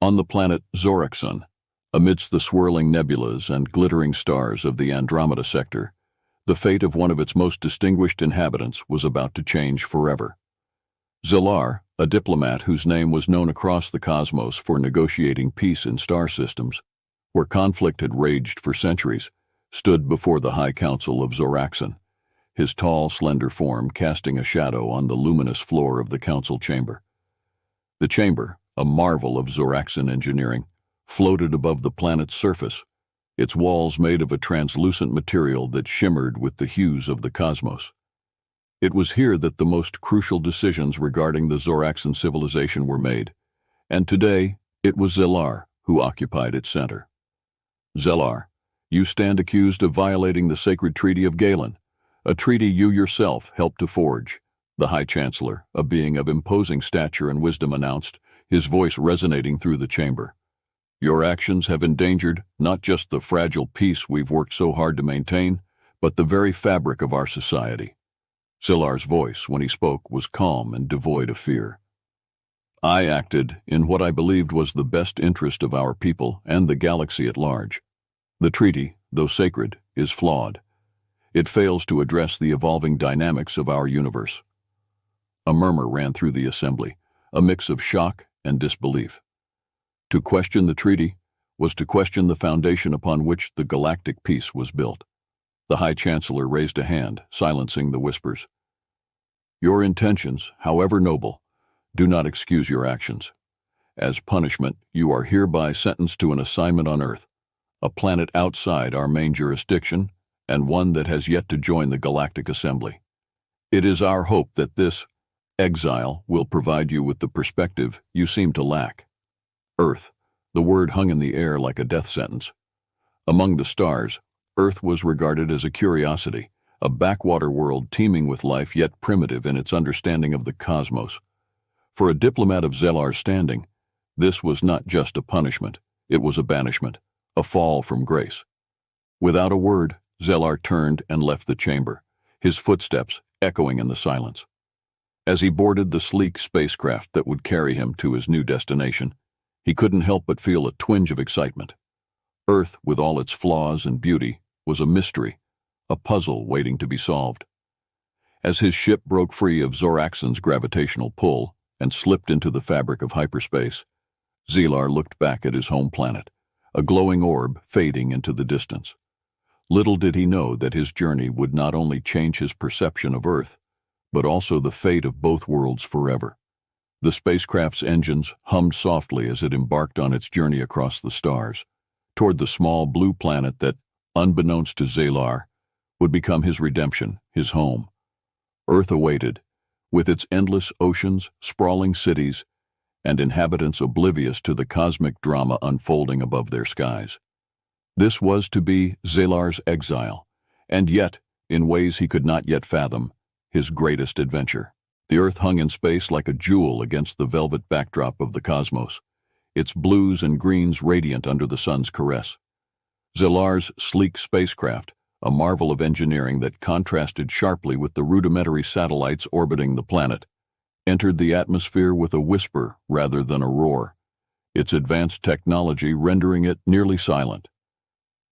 On the planet Zoraxon, amidst the swirling nebulas and glittering stars of the Andromeda sector, the fate of one of its most distinguished inhabitants was about to change forever. Zilar, a diplomat whose name was known across the cosmos for negotiating peace in star systems, where conflict had raged for centuries, stood before the High Council of Zoraxon, his tall, slender form casting a shadow on the luminous floor of the council chamber. The chamber, a marvel of Zoraxon engineering, floated above the planet's surface, its walls made of a translucent material that shimmered with the hues of the cosmos. It was here that the most crucial decisions regarding the Zoraxon civilization were made, and today it was Zilar who occupied its center. Zilar, you stand accused of violating the sacred treaty of Galen, a treaty you yourself helped to forge, the High Chancellor, a being of imposing stature and wisdom, announced, his voice resonating through the chamber. Your actions have endangered not just the fragile peace we've worked so hard to maintain, but the very fabric of our society. Zilar's voice, when he spoke, was calm and devoid of fear. I acted in what I believed was the best interest of our people and the galaxy at large. The treaty, though sacred, is flawed. It fails to address the evolving dynamics of our universe. A murmur ran through the assembly, a mix of shock and disbelief. To question the treaty was to question the foundation upon which the galactic peace was built. The High Chancellor raised a hand, silencing the whispers. Your intentions, however noble, do not excuse your actions. As punishment, you are hereby sentenced to an assignment on Earth, a planet outside our main jurisdiction and one that has yet to join the Galactic Assembly. It is our hope that this exile will provide you with the perspective you seem to lack. Earth, the word hung in the air like a death sentence. Among the stars, Earth was regarded as a curiosity, a backwater world teeming with life yet primitive in its understanding of the cosmos. For a diplomat of Zilar's standing, this was not just a punishment, it was a banishment, a fall from grace. Without a word, Zilar turned and left the chamber, his footsteps echoing in the silence. As he boarded the sleek spacecraft that would carry him to his new destination, he couldn't help but feel a twinge of excitement. Earth, with all its flaws and beauty, was a mystery, a puzzle waiting to be solved. As his ship broke free of Zoraxon's gravitational pull and slipped into the fabric of hyperspace, Zilar looked back at his home planet, a glowing orb fading into the distance. Little did he know that his journey would not only change his perception of Earth, but also the fate of both worlds forever. The spacecraft's engines hummed softly as it embarked on its journey across the stars, toward the small blue planet that, unbeknownst to Zilar, would become his redemption, his home. Earth awaited, with its endless oceans, sprawling cities, and inhabitants oblivious to the cosmic drama unfolding above their skies. This was to be Zilar's exile, and yet, in ways he could not yet fathom, his greatest adventure. The Earth hung in space like a jewel against the velvet backdrop of the cosmos, its blues and greens radiant under the sun's caress. Zilar's sleek spacecraft, a marvel of engineering that contrasted sharply with the rudimentary satellites orbiting the planet, entered the atmosphere with a whisper rather than a roar, its advanced technology rendering it nearly silent.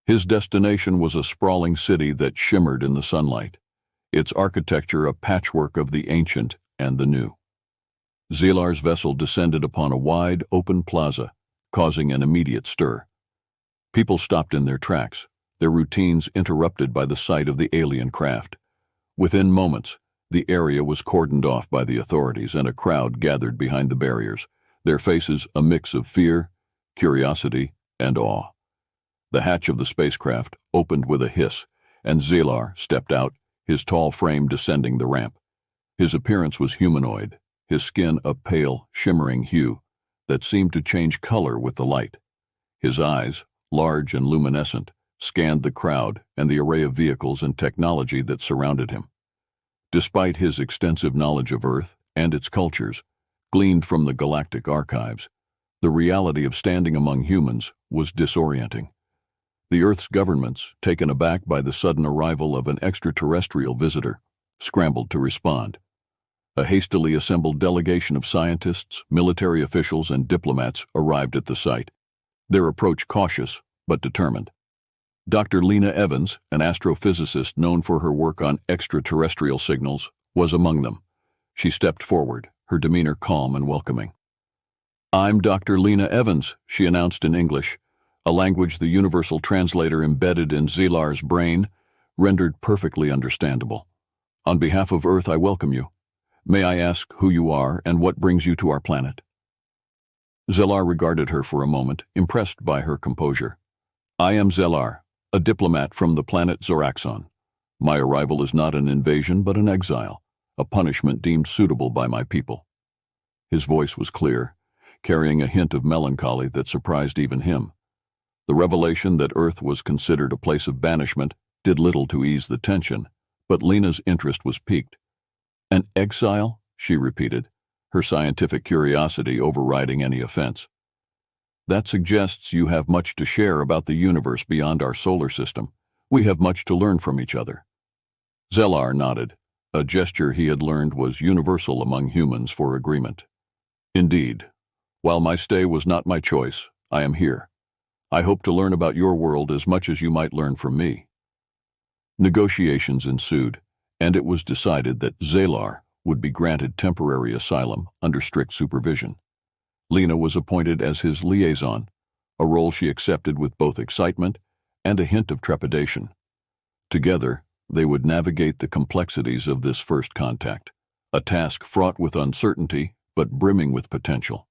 His destination was a sprawling city that shimmered in the sunlight, its architecture a patchwork of the ancient and the new. Zilar's vessel descended upon a wide, open plaza, causing an immediate stir. People stopped in their tracks, their routines interrupted by the sight of the alien craft. Within moments, the area was cordoned off by the authorities and a crowd gathered behind the barriers, their faces a mix of fear, curiosity, and awe. The hatch of the spacecraft opened with a hiss, and Zilar stepped out, his tall frame descending the ramp. His appearance was humanoid, his skin a pale, shimmering hue that seemed to change color with the light. His eyes, large and luminescent, scanned the crowd and the array of vehicles and technology that surrounded him. Despite his extensive knowledge of Earth and its cultures, gleaned from the galactic archives, the reality of standing among humans was disorienting. The Earth's governments, taken aback by the sudden arrival of an extraterrestrial visitor, scrambled to respond. A hastily assembled delegation of scientists, military officials, and diplomats arrived at the site, their approach cautious but determined. Dr. Lena Evans, an astrophysicist known for her work on extraterrestrial signals, was among them. She stepped forward, her demeanor calm and welcoming. "I'm Dr. Lena Evans," she announced in English, a language the universal translator embedded in Zelar's brain rendered perfectly understandable. "On behalf of Earth, I welcome you. May I ask who you are and what brings you to our planet?" Zelar regarded her for a moment, impressed by her composure. "I am Zelar, a diplomat from the planet Zoraxon. My arrival is not an invasion but an exile, a punishment deemed suitable by my people." His voice was clear, carrying a hint of melancholy that surprised even him. The revelation that Earth was considered a place of banishment did little to ease the tension, but Lena's interest was piqued. "An exile?" she repeated, her scientific curiosity overriding any offense. "That suggests you have much to share about the universe beyond our solar system. We have much to learn from each other." Zelar nodded, a gesture he had learned was universal among humans for agreement. "Indeed. While my stay was not my choice, I am here. I hope to learn about your world as much as you might learn from me." Negotiations ensued, and it was decided that Zelar would be granted temporary asylum under strict supervision. Lena was appointed as his liaison, a role she accepted with both excitement and a hint of trepidation. Together, they would navigate the complexities of this first contact, a task fraught with uncertainty but brimming with potential.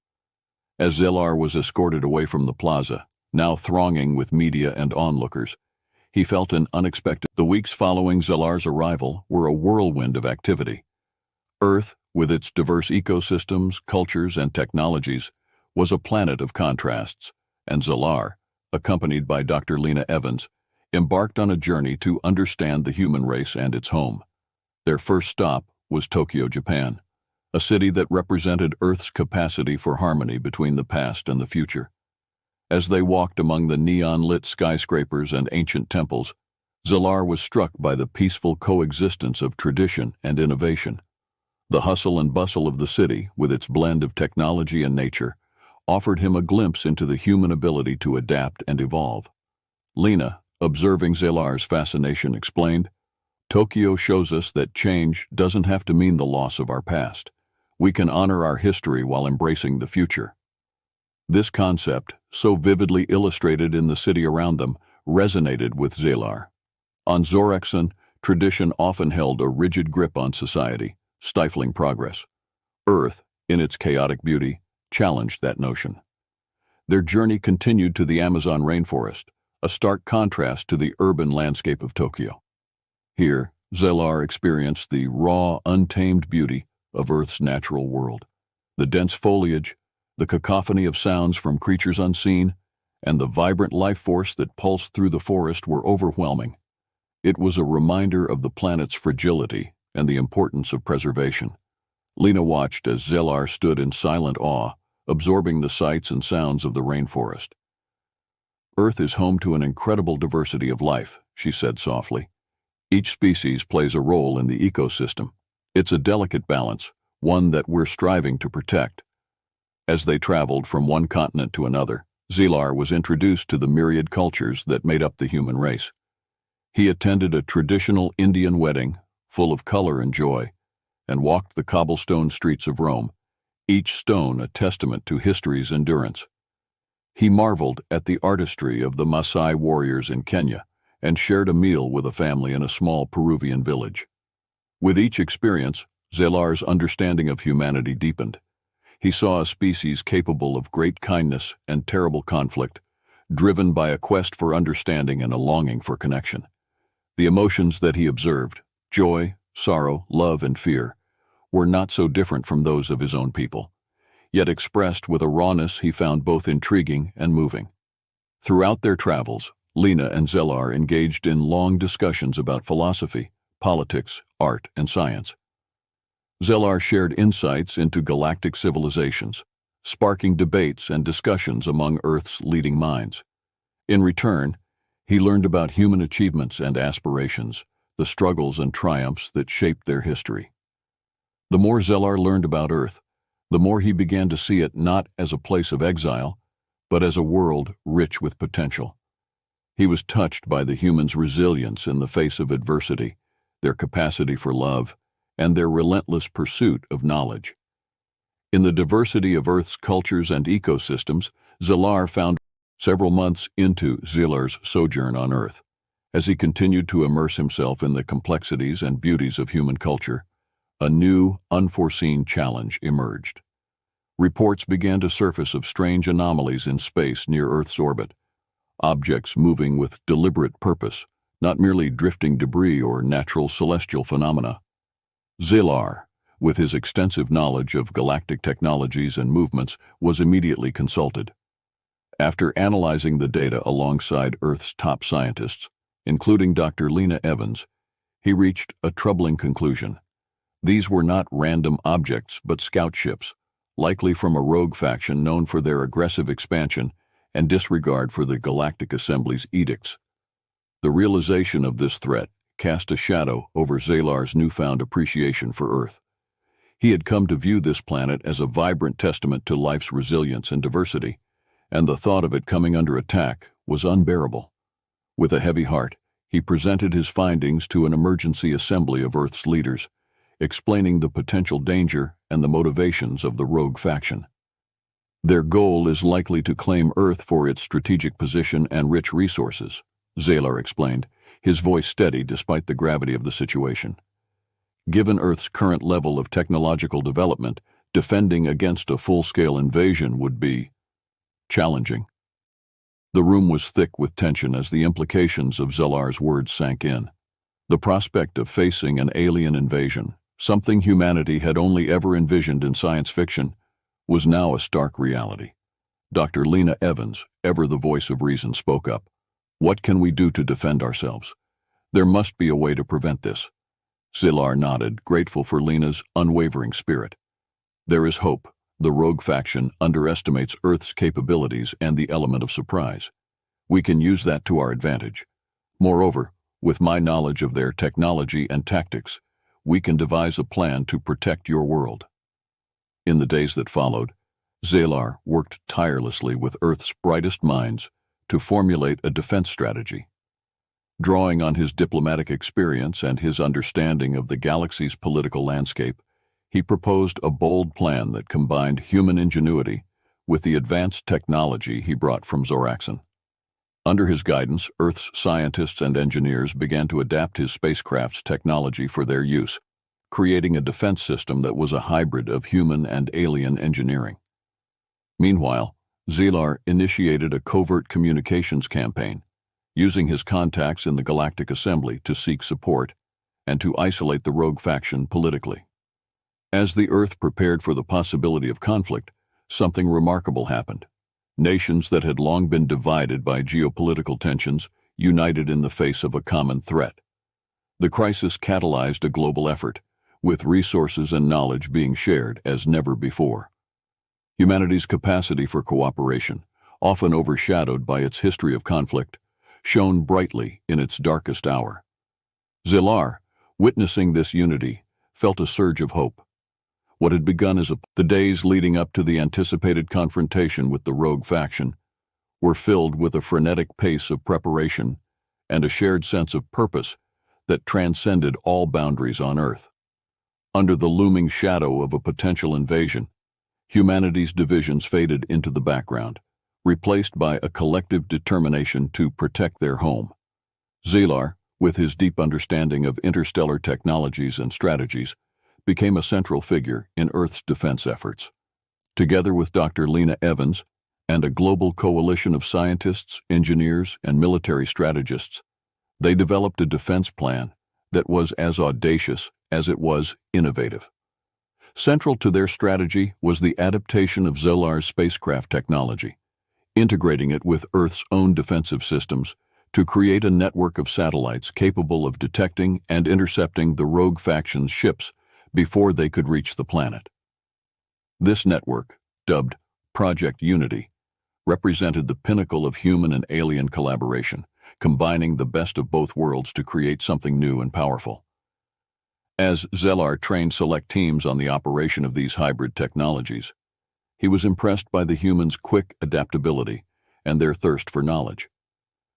As Zelar was escorted away from the plaza, now thronging with media and onlookers, he felt an unexpected. The weeks following Zelar's arrival were a whirlwind of activity. Earth, with its diverse ecosystems, cultures, and technologies, was a planet of contrasts, and Zelar, accompanied by Dr. Lena Evans, embarked on a journey to understand the human race and its home. Their first stop was Tokyo, Japan, a city that represented Earth's capacity for harmony between the past and the future. As they walked among the neon-lit skyscrapers and ancient temples, Zelar was struck by the peaceful coexistence of tradition and innovation. The hustle and bustle of the city, with its blend of technology and nature, offered him a glimpse into the human ability to adapt and evolve. Lena, observing Zelar's fascination, explained, "Tokyo shows us that change doesn't have to mean the loss of our past. We can honor our history while embracing the future." This concept, so vividly illustrated in the city around them, resonated with Zelar. On Zoraxon, tradition often held a rigid grip on society, stifling progress. Earth, in its chaotic beauty, challenged that notion. Their journey continued to the Amazon rainforest, a stark contrast to the urban landscape of Tokyo. Here, Zelar experienced the raw, untamed beauty of Earth's natural world. The dense foliage, the cacophony of sounds from creatures unseen, and the vibrant life force that pulsed through the forest were overwhelming. It was a reminder of the planet's fragility and the importance of preservation. Lena watched as Zelar stood in silent awe, absorbing the sights and sounds of the rainforest. "Earth is home to an incredible diversity of life," she said softly. "Each species plays a role in the ecosystem. It's a delicate balance, one that we're striving to protect." As they traveled from one continent to another, Zelar was introduced to the myriad cultures that made up the human race. He attended a traditional Indian wedding, full of color and joy, and walked the cobblestone streets of Rome, each stone a testament to history's endurance. He marveled at the artistry of the Maasai warriors in Kenya and shared a meal with a family in a small Peruvian village. With each experience, Zelar's understanding of humanity deepened. He saw a species capable of great kindness and terrible conflict, driven by a quest for understanding and a longing for connection. The emotions that he observed, joy, sorrow, love, and fear, were not so different from those of his own people, yet expressed with a rawness he found both intriguing and moving. Throughout their travels, Lena and Zelar engaged in long discussions about philosophy, politics, art, and science. Zelar shared insights into galactic civilizations, sparking debates and discussions among Earth's leading minds. In return, he learned about human achievements and aspirations, the struggles and triumphs that shaped their history. The more Zellar learned about Earth, the more he began to see it not as a place of exile, but as a world rich with potential. He was touched by the humans' resilience in the face of adversity, their capacity for love, and their relentless pursuit of knowledge. In the diversity of Earth's cultures and ecosystems, Zellar found several months into Zellar's sojourn on Earth, as he continued to immerse himself in the complexities and beauties of human culture, a new, unforeseen challenge emerged. Reports began to surface of strange anomalies in space near Earth's orbit, objects moving with deliberate purpose, not merely drifting debris or natural celestial phenomena. Zellar, with his extensive knowledge of galactic technologies and movements, was immediately consulted. After analyzing the data alongside Earth's top scientists, including Dr. Lena Evans, he reached a troubling conclusion. These were not random objects, but scout ships, likely from a rogue faction known for their aggressive expansion and disregard for the Galactic Assembly's edicts. The realization of this threat cast a shadow over Zellar's newfound appreciation for Earth. He had come to view this planet as a vibrant testament to life's resilience and diversity, and the thought of it coming under attack was unbearable. With a heavy heart, he presented his findings to an emergency assembly of Earth's leaders, explaining the potential danger and the motivations of the rogue faction. Their goal is likely to claim Earth for its strategic position and rich resources, Zellar explained, his voice steady despite the gravity of the situation. Given Earth's current level of technological development, defending against a full-scale invasion would be challenging. The room was thick with tension as the implications of Zellar's words sank in. The prospect of facing an alien invasion, something humanity had only ever envisioned in science fiction, was now a stark reality. Dr. Lena Evans, ever the voice of reason, spoke up. What can we do to defend ourselves? There must be a way to prevent this. Zellar nodded, grateful for Lena's unwavering spirit. There is hope. The rogue faction underestimates Earth's capabilities and the element of surprise. We can use that to our advantage. Moreover, with my knowledge of their technology and tactics, we can devise a plan to protect your world. In the days that followed, Zellar worked tirelessly with Earth's brightest minds to formulate a defense strategy. Drawing on his diplomatic experience and his understanding of the galaxy's political landscape, he proposed a bold plan that combined human ingenuity with the advanced technology he brought from Zoraxen. Under his guidance, Earth's scientists and engineers began to adapt his spacecraft's technology for their use, creating a defense system that was a hybrid of human and alien engineering. Meanwhile, Zellar initiated a covert communications campaign, using his contacts in the Galactic Assembly to seek support and to isolate the rogue faction politically. As the Earth prepared for the possibility of conflict, something remarkable happened. Nations that had long been divided by geopolitical tensions united in the face of a common threat. The crisis catalyzed a global effort, with resources and knowledge being shared as never before. Humanity's capacity for cooperation, often overshadowed by its history of conflict, shone brightly in its darkest hour. Zellar, witnessing this unity, felt a surge of hope. What had begun as the days leading up to the anticipated confrontation with the rogue faction were filled with a frenetic pace of preparation and a shared sense of purpose that transcended all boundaries on Earth. Under the looming shadow of a potential invasion, humanity's divisions faded into the background, replaced by a collective determination to protect their home. Zellar, with his deep understanding of interstellar technologies and strategies, became a central figure in Earth's defense efforts. Together with Dr. Lena Evans and a global coalition of scientists, engineers, and military strategists, they developed a defense plan that was as audacious as it was innovative. Central to their strategy was the adaptation of Zellar's spacecraft technology, integrating it with Earth's own defensive systems to create a network of satellites capable of detecting and intercepting the rogue faction's ships before they could reach the planet. This network, dubbed Project Unity, represented the pinnacle of human and alien collaboration, combining the best of both worlds to create something new and powerful. As Zellar trained select teams on the operation of these hybrid technologies, he was impressed by the humans' quick adaptability and their thirst for knowledge.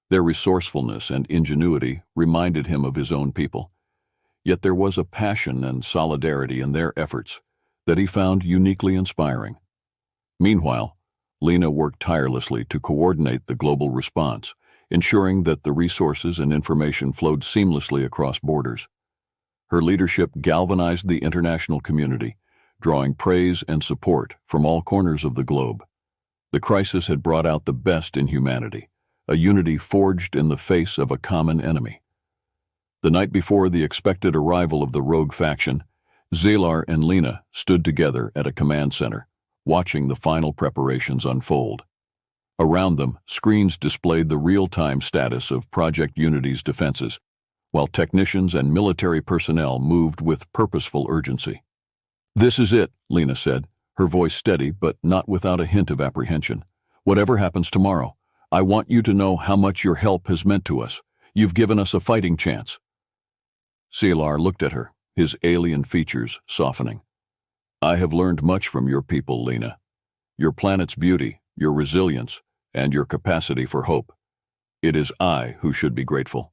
Their resourcefulness and ingenuity reminded him of his own people, yet there was a passion and solidarity in their efforts that he found uniquely inspiring. Meanwhile, Lena worked tirelessly to coordinate the global response, ensuring that the resources and information flowed seamlessly across borders. Her leadership galvanized the international community, drawing praise and support from all corners of the globe. The crisis had brought out the best in humanity, a unity forged in the face of a common enemy. The night before the expected arrival of the rogue faction, Zellar and Lena stood together at a command center, watching the final preparations unfold. Around them, screens displayed the real-time status of Project Unity's defenses, while technicians and military personnel moved with purposeful urgency. "This is it," Lena said, her voice steady but not without a hint of apprehension. "Whatever happens tomorrow, I want you to know how much your help has meant to us. You've given us a fighting chance." Zellar looked at her, his alien features softening. "I have learned much from your people, Lena. Your planet's beauty, your resilience, and your capacity for hope. It is I who should be grateful.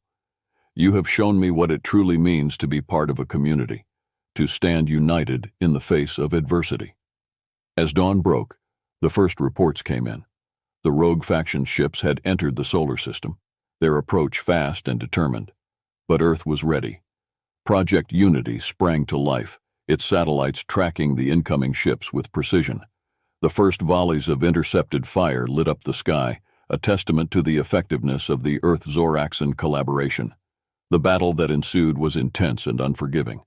You have shown me what it truly means to be part of a community, to stand united in the face of adversity." As dawn broke, the first reports came in. The rogue faction ships had entered the solar system, their approach fast and determined. But Earth was ready. Project Unity sprang to life, its satellites tracking the incoming ships with precision. The first volleys of intercepted fire lit up the sky, a testament to the effectiveness of the Earth-Zoraxan collaboration. The battle that ensued was intense and unforgiving.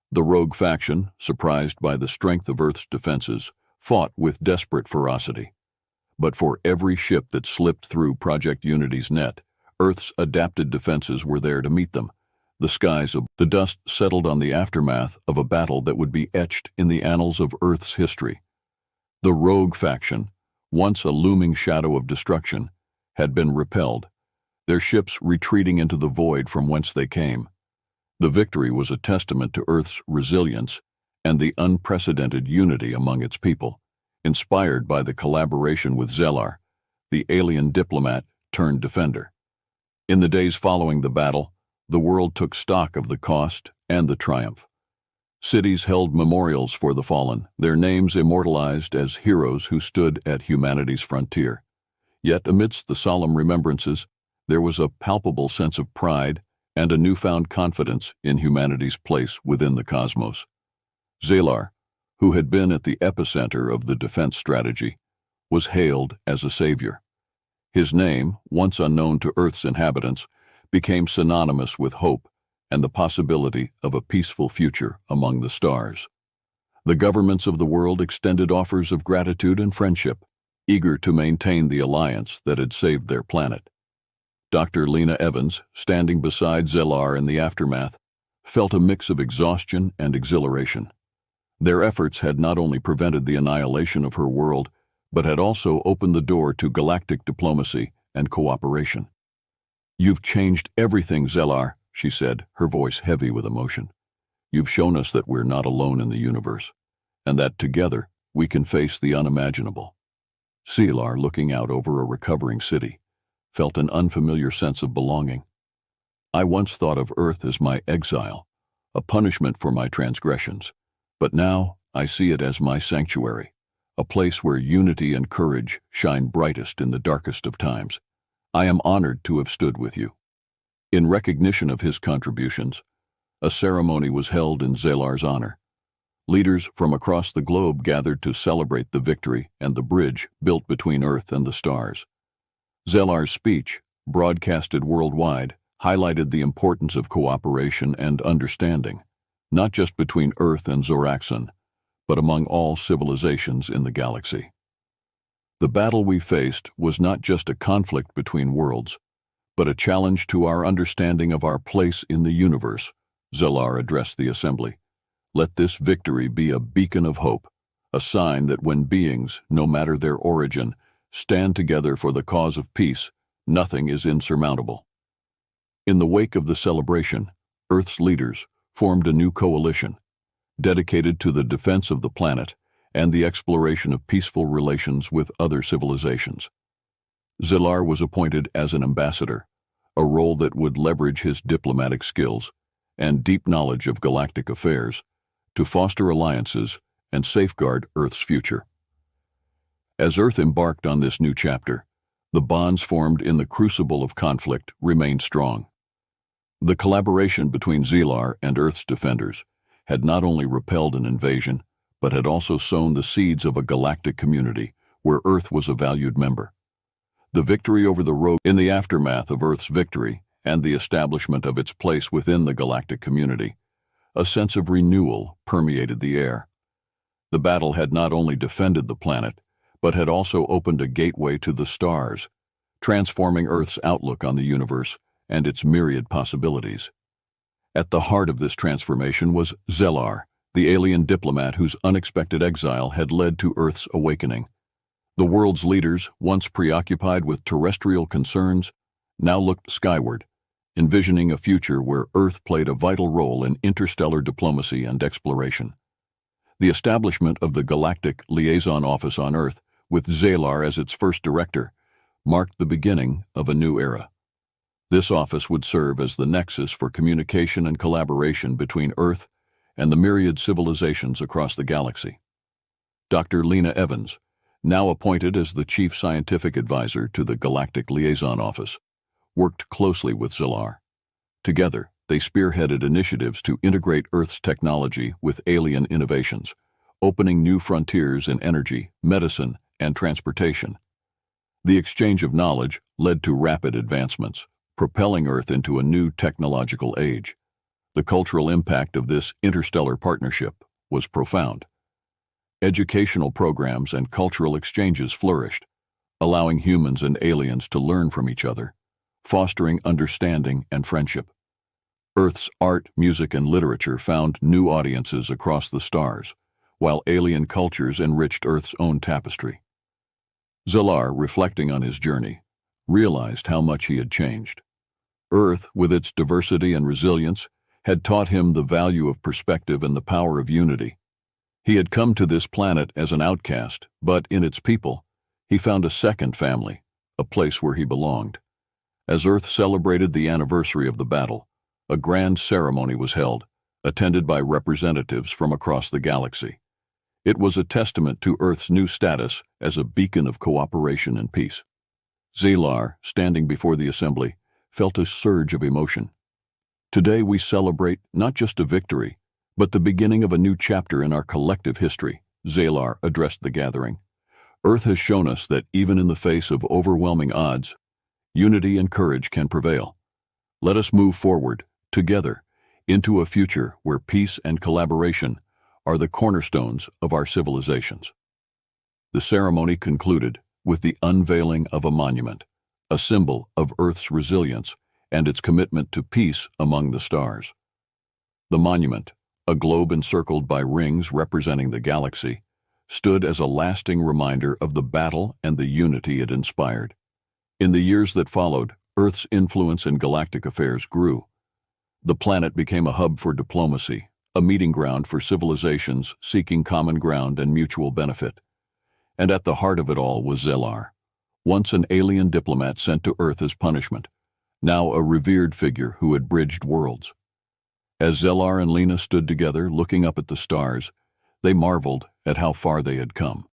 The rogue faction, surprised by the strength of Earth's defenses, fought with desperate ferocity. But for every ship that slipped through Project Unity's net, Earth's adapted defenses were there to meet them. The dust settled on the aftermath of a battle that would be etched in the annals of Earth's history. The rogue faction, once a looming shadow of destruction, had been repelled, their ships retreating into the void from whence they came. The victory was a testament to Earth's resilience and the unprecedented unity among its people, inspired by the collaboration with Zellar, the alien diplomat turned defender. In the days following the battle, the world took stock of the cost and the triumph. Cities held memorials for the fallen, their names immortalized as heroes who stood at humanity's frontier. Yet amidst the solemn remembrances, there was a palpable sense of pride and a newfound confidence in humanity's place within the cosmos. Zellar, who had been at the epicenter of the defense strategy, was hailed as a savior. His name, once unknown to Earth's inhabitants, became synonymous with hope and the possibility of a peaceful future among the stars. The governments of the world extended offers of gratitude and friendship, eager to maintain the alliance that had saved their planet. Dr. Lena Evans, standing beside Zellar in the aftermath, felt a mix of exhaustion and exhilaration. Their efforts had not only prevented the annihilation of her world, but had also opened the door to galactic diplomacy and cooperation. "You've changed everything, Zellar," she said, her voice heavy with emotion. "You've shown us that we're not alone in the universe, and that together we can face the unimaginable." Zellar, looking out over a recovering city, felt an unfamiliar sense of belonging. "I once thought of Earth as my exile, a punishment for my transgressions, but now I see it as my sanctuary, a place where unity and courage shine brightest in the darkest of times. I am honored to have stood with you." In recognition of his contributions, a ceremony was held in Zellar's honor. Leaders from across the globe gathered to celebrate the victory and the bridge built between Earth and the stars. Zellar's speech, broadcasted worldwide, highlighted the importance of cooperation and understanding, not just between Earth and Zoraxan, but among all civilizations in the galaxy. The battle we faced was not just a conflict between worlds, but a challenge to our understanding of our place in the universe, Zellar addressed the assembly. "Let this victory be a beacon of hope, a sign that when beings, no matter their origin, stand together for the cause of peace, nothing is insurmountable." In the wake of the celebration, Earth's leaders, formed a new coalition, dedicated to the defense of the planet and the exploration of peaceful relations with other civilizations. Zilar was appointed as an ambassador, a role that would leverage his diplomatic skills and deep knowledge of galactic affairs to foster alliances and safeguard Earth's future. As Earth embarked on this new chapter, the bonds formed in the crucible of conflict remained strong. The collaboration between Zilar and Earth's defenders had not only repelled an invasion, but had also sown the seeds of a galactic community where Earth was a valued member. The victory over the Rogue in the aftermath of Earth's victory and the establishment of its place within the galactic community, a sense of renewal permeated the air. The battle had not only defended the planet, but had also opened a gateway to the stars, transforming Earth's outlook on the universe and its myriad possibilities. At the heart of this transformation was Zilar, the alien diplomat whose unexpected exile had led to Earth's awakening. The world's leaders, once preoccupied with terrestrial concerns, now looked skyward, envisioning a future where Earth played a vital role in interstellar diplomacy and exploration. The establishment of the Galactic Liaison Office on Earth, with Zilar as its first director, marked the beginning of a new era. This office would serve as the nexus for communication and collaboration between Earth and the myriad civilizations across the galaxy. Dr. Lena Evans, now appointed as the Chief Scientific Advisor to the Galactic Liaison Office, worked closely with Zilar. Together, they spearheaded initiatives to integrate Earth's technology with alien innovations, opening new frontiers in energy, medicine, and transportation. The exchange of knowledge led to rapid advancements, propelling Earth into a new technological age. The cultural impact of this interstellar partnership was profound. Educational programs and cultural exchanges flourished, allowing humans and aliens to learn from each other, fostering understanding and friendship. Earth's art, music, and literature found new audiences across the stars, while alien cultures enriched Earth's own tapestry. Zilar, reflecting on his journey, realized how much he had changed. Earth, with its diversity and resilience, had taught him the value of perspective and the power of unity. He had come to this planet as an outcast, but in its people, he found a second family, a place where he belonged. As Earth celebrated the anniversary of the battle, a grand ceremony was held, attended by representatives from across the galaxy. It was a testament to Earth's new status as a beacon of cooperation and peace. Zilar, standing before the assembly, felt a surge of emotion. Today we celebrate not just a victory, but the beginning of a new chapter in our collective history, Zilar addressed the gathering. Earth has shown us that even in the face of overwhelming odds, unity and courage can prevail. Let us move forward, together, into a future where peace and collaboration are the cornerstones of our civilizations. The ceremony concluded with the unveiling of a monument, a symbol of Earth's resilience and its commitment to peace among the stars. The monument, a globe encircled by rings representing the galaxy, stood as a lasting reminder of the battle and the unity it inspired. In the years that followed, Earth's influence in galactic affairs grew. The planet became a hub for diplomacy, a meeting ground for civilizations seeking common ground and mutual benefit. And at the heart of it all was Zilar, once an alien diplomat sent to Earth as punishment, now a revered figure who had bridged worlds. As Zilar and Lena stood together looking up at the stars, they marveled at how far they had come.